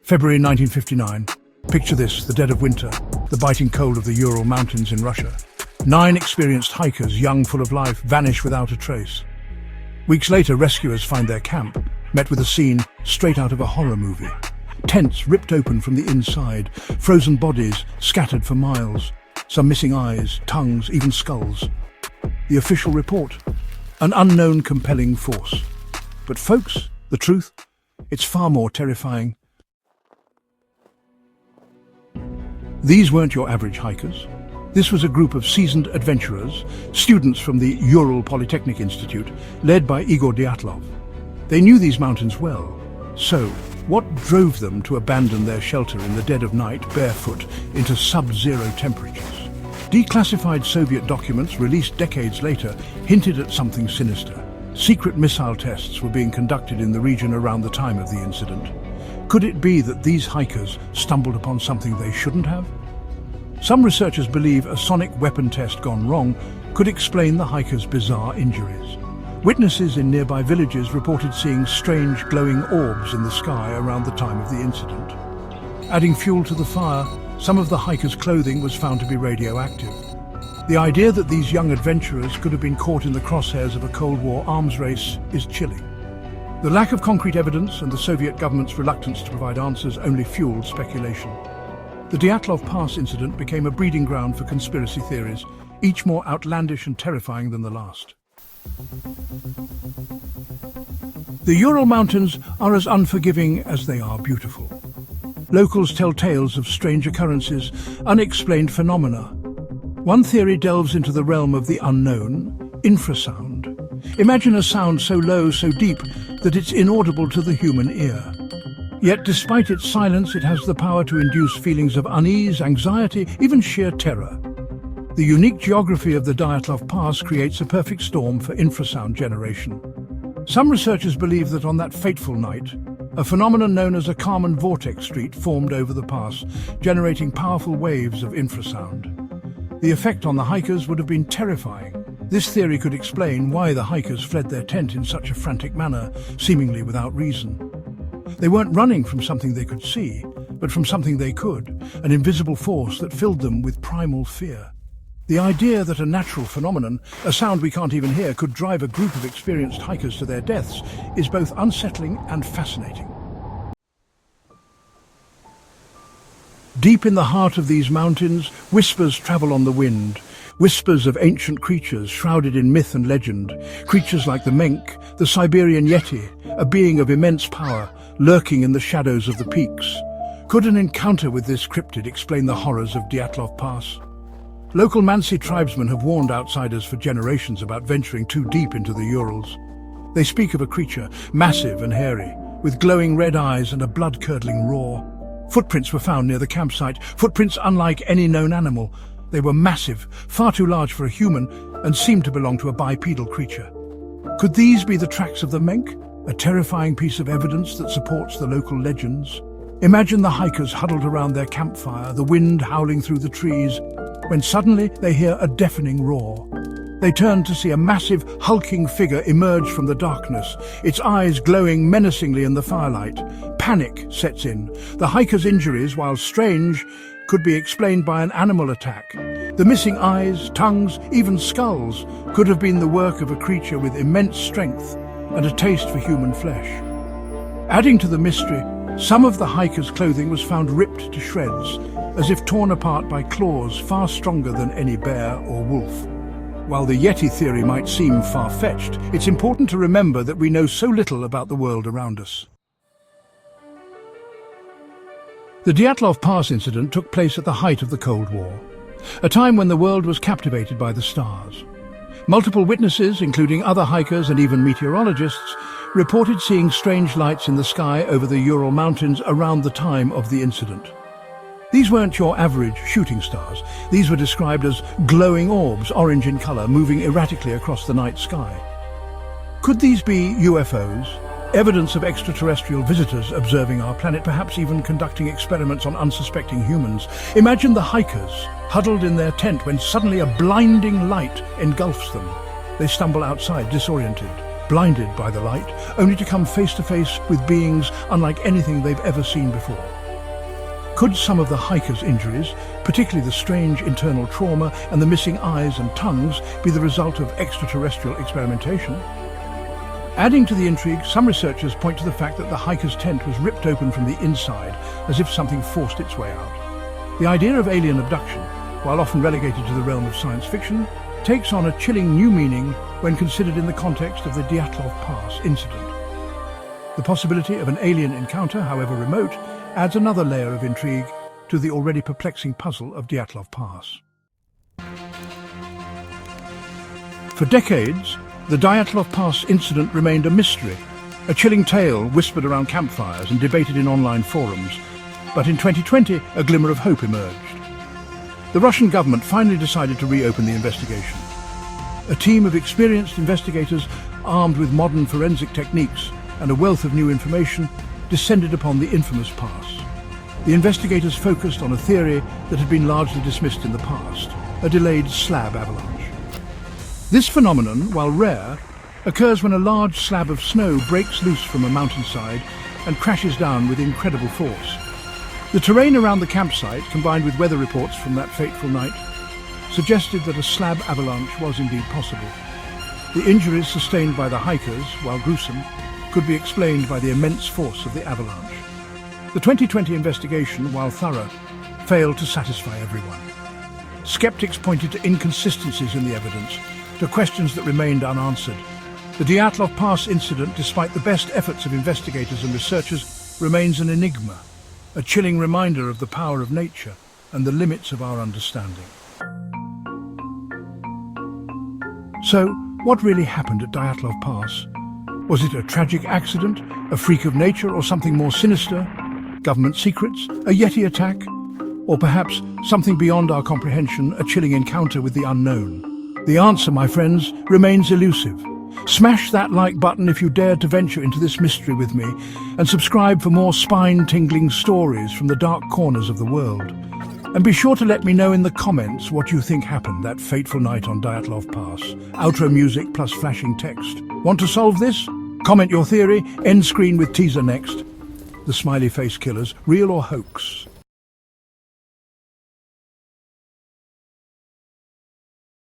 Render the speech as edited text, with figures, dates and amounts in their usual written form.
February 1959. Picture this, the dead of winter, the biting cold of the Ural Mountains in Russia. 9 experienced hikers, young, full of life, vanish without a trace. Weeks later, rescuers find their camp, met with a scene straight out of a horror movie. Tents ripped open from the inside, frozen bodies scattered for miles, some missing eyes, tongues, even skulls. The official report: an unknown compelling force. But folks, the truth? It's far more terrifying. These weren't your average hikers. This was a group of seasoned adventurers, students from the Ural Polytechnic Institute, led by Igor Dyatlov. They knew these mountains well. So, what drove them to abandon their shelter in the dead of night, barefoot, into sub-zero temperatures? Declassified Soviet documents released decades later hinted at something sinister. Secret missile tests were being conducted in the region around the time of the incident. Could it be that these hikers stumbled upon something they shouldn't have? Some researchers believe a sonic weapon test gone wrong could explain the hikers' bizarre injuries. Witnesses in nearby villages reported seeing strange glowing orbs in the sky around the time of the incident. Adding fuel to the fire, some of the hikers' clothing was found to be radioactive. The idea that these young adventurers could have been caught in the crosshairs of a Cold War arms race is chilling. The lack of concrete evidence and the Soviet government's reluctance to provide answers only fueled speculation. The Dyatlov Pass incident became a breeding ground for conspiracy theories, each more outlandish and terrifying than the last. The Ural Mountains are as unforgiving as they are beautiful. Locals tell tales of strange occurrences, unexplained phenomena. One theory delves into the realm of the unknown: infrasound. Imagine a sound so low, so deep, that it's inaudible to the human ear. Yet despite its silence, it has the power to induce feelings of unease, anxiety, even sheer terror. The unique geography of the Dyatlov Pass creates a perfect storm for infrasound generation. Some researchers believe that on that fateful night, a phenomenon known as a Kármán vortex street formed over the pass, generating powerful waves of infrasound. The effect on the hikers would have been terrifying. This theory could explain why the hikers fled their tent in such a frantic manner, seemingly without reason. They weren't running from something they could see, but from something they could, an invisible force that filled them with primal fear. The idea that a natural phenomenon, a sound we can't even hear, could drive a group of experienced hikers to their deaths is both unsettling and fascinating. Deep in the heart of these mountains, whispers travel on the wind. Whispers of ancient creatures shrouded in myth and legend. Creatures like the Menk, the Siberian Yeti, a being of immense power, lurking in the shadows of the peaks. Could an encounter with this cryptid explain the horrors of Dyatlov Pass? Local Mansi tribesmen have warned outsiders for generations about venturing too deep into the Urals. They speak of a creature, massive and hairy, with glowing red eyes and a blood-curdling roar. Footprints were found near the campsite, footprints unlike any known animal. They were massive, far too large for a human, and seemed to belong to a bipedal creature. Could these be the tracks of the Menk, a terrifying piece of evidence that supports the local legends? Imagine the hikers huddled around their campfire, the wind howling through the trees, when suddenly they hear a deafening roar. They turn to see a massive, hulking figure emerge from the darkness, its eyes glowing menacingly in the firelight. Panic sets in. The hikers' injuries, while strange, could be explained by an animal attack. The missing eyes, tongues, even skulls could have been the work of a creature with immense strength and a taste for human flesh. Adding to the mystery, some of the hikers' clothing was found ripped to shreds, as if torn apart by claws far stronger than any bear or wolf. While the Yeti theory might seem far-fetched, it's important to remember that we know so little about the world around us. The Dyatlov Pass incident took place at the height of the Cold War, a time when the world was captivated by the stars. Multiple witnesses, including other hikers and even meteorologists, reported seeing strange lights in the sky over the Ural Mountains around the time of the incident. These weren't your average shooting stars. These were described as glowing orbs, orange in color, moving erratically across the night sky. Could these be UFOs? Evidence of extraterrestrial visitors observing our planet, perhaps even conducting experiments on unsuspecting humans. Imagine the hikers, huddled in their tent when suddenly a blinding light engulfs them. They stumble outside, disoriented, blinded by the light, only to come face to face with beings unlike anything they've ever seen before. Could some of the hikers' injuries, particularly the strange internal trauma and the missing eyes and tongues, be the result of extraterrestrial experimentation? Adding to the intrigue, some researchers point to the fact that the hiker's tent was ripped open from the inside, as if something forced its way out. The idea of alien abduction, while often relegated to the realm of science fiction, takes on a chilling new meaning when considered in the context of the Dyatlov Pass incident. The possibility of an alien encounter, however remote, adds another layer of intrigue to the already perplexing puzzle of Dyatlov Pass. For decades, the Dyatlov Pass incident remained a mystery, a chilling tale whispered around campfires and debated in online forums. But in 2020, a glimmer of hope emerged. The Russian government finally decided to reopen the investigation. A team of experienced investigators, armed with modern forensic techniques and a wealth of new information, descended upon the infamous pass. The investigators focused on a theory that had been largely dismissed in the past, a delayed slab avalanche. This phenomenon, while rare, occurs when a large slab of snow breaks loose from a mountainside and crashes down with incredible force. The terrain around the campsite, combined with weather reports from that fateful night, suggested that a slab avalanche was indeed possible. The injuries sustained by the hikers, while gruesome, could be explained by the immense force of the avalanche. The 2020 investigation, while thorough, failed to satisfy everyone. Skeptics pointed to inconsistencies in the evidence, to questions that remained unanswered. The Dyatlov Pass incident, despite the best efforts of investigators and researchers, remains an enigma, a chilling reminder of the power of nature and the limits of our understanding. So, what really happened at Dyatlov Pass? Was it a tragic accident, a freak of nature, or something more sinister? Government secrets, a Yeti attack, or perhaps something beyond our comprehension, a chilling encounter with the unknown? The answer, my friends, remains elusive. Smash that like button if you dared to venture into this mystery with me, and subscribe for more spine-tingling stories from the dark corners of the world. And be sure to let me know in the comments what you think happened that fateful night on Dyatlov Pass. Outro music plus flashing text. Want to solve this? Comment your theory, end screen with teaser next. The smiley face killers, real or hoax?